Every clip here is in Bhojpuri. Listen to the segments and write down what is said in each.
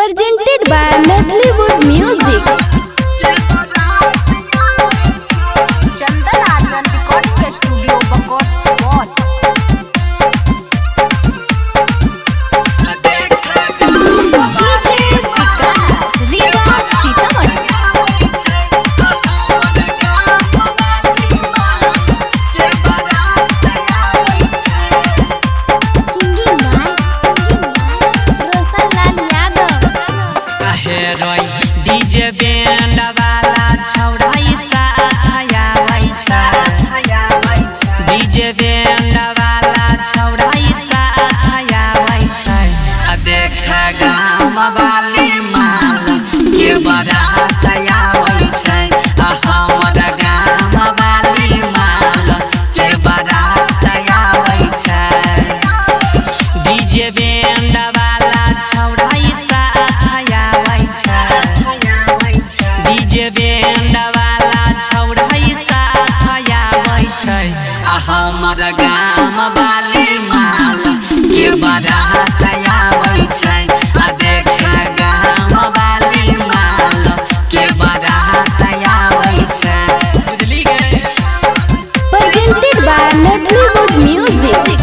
presented by Medleywood Music. DJ band वाला छौड़ाई साथ आबै छै। डीजे बैंड वाला छौड़ाई साथ आबै छै। आ देख गाम वाली माल के बारात आबै छै। आ हमर गाम वाली माल के बारात आबै छै। डीजे बैंड वाला छौड़ाई साथ आबै छै। डीजे बैंड वाला छौड़ाई साथ आबै छै। आ हमर गाम वाली माल के बारात आबै छै। आ देख गाम वाली माल के बारात आबै छै। बुझली गे? Presented by Medleywood Music.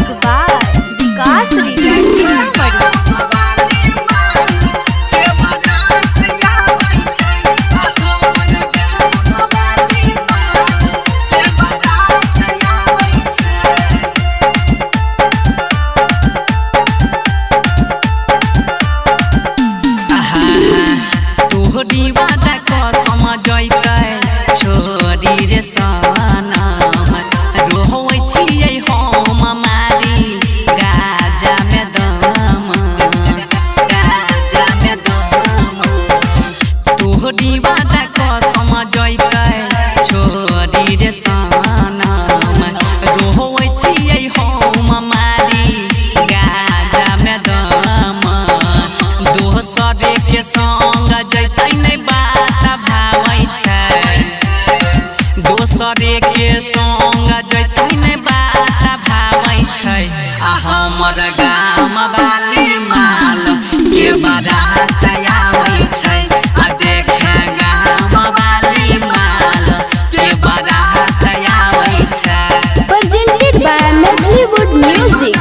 तोहरी वादा कसम जैतै छोरी रे सनम। रोहै छियै हम मारी गाजा में दम, गाजा में दम। तोहरी वादा कसम जैतै छोरी रे सनम। रोहै छियै हम मारी गाजा में दम। दोसरे के संग जैतै नै बात भावै छै। दोसरे के संग जैतै नै बात भावै छै। आ हमर गाम वाली माल के बारात आबै छै। आ देख गाम वाली माल के बारात आबै छै। Presented by Medleywood Music.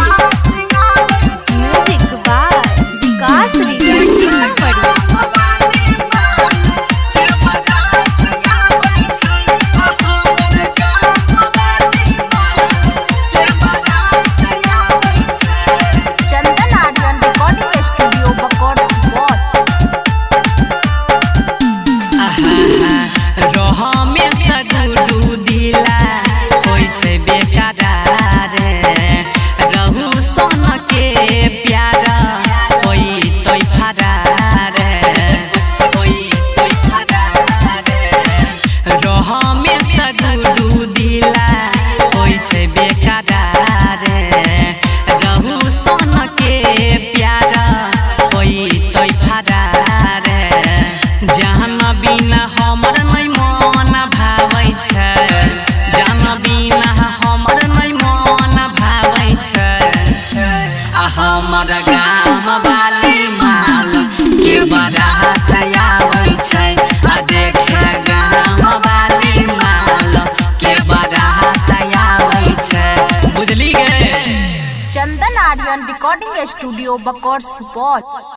जान बिना हमर नै मन भावै छै। जान बिना हमर नै मन भावै छै। आ हमर गाम वाली माल के बारात आबै छै। आ देख गाम वाली माल के बारात आबै छै। बुझली गे? चंदन आर्यन रिकॉर्डिंग स्टूडियो बकौर सुपौल।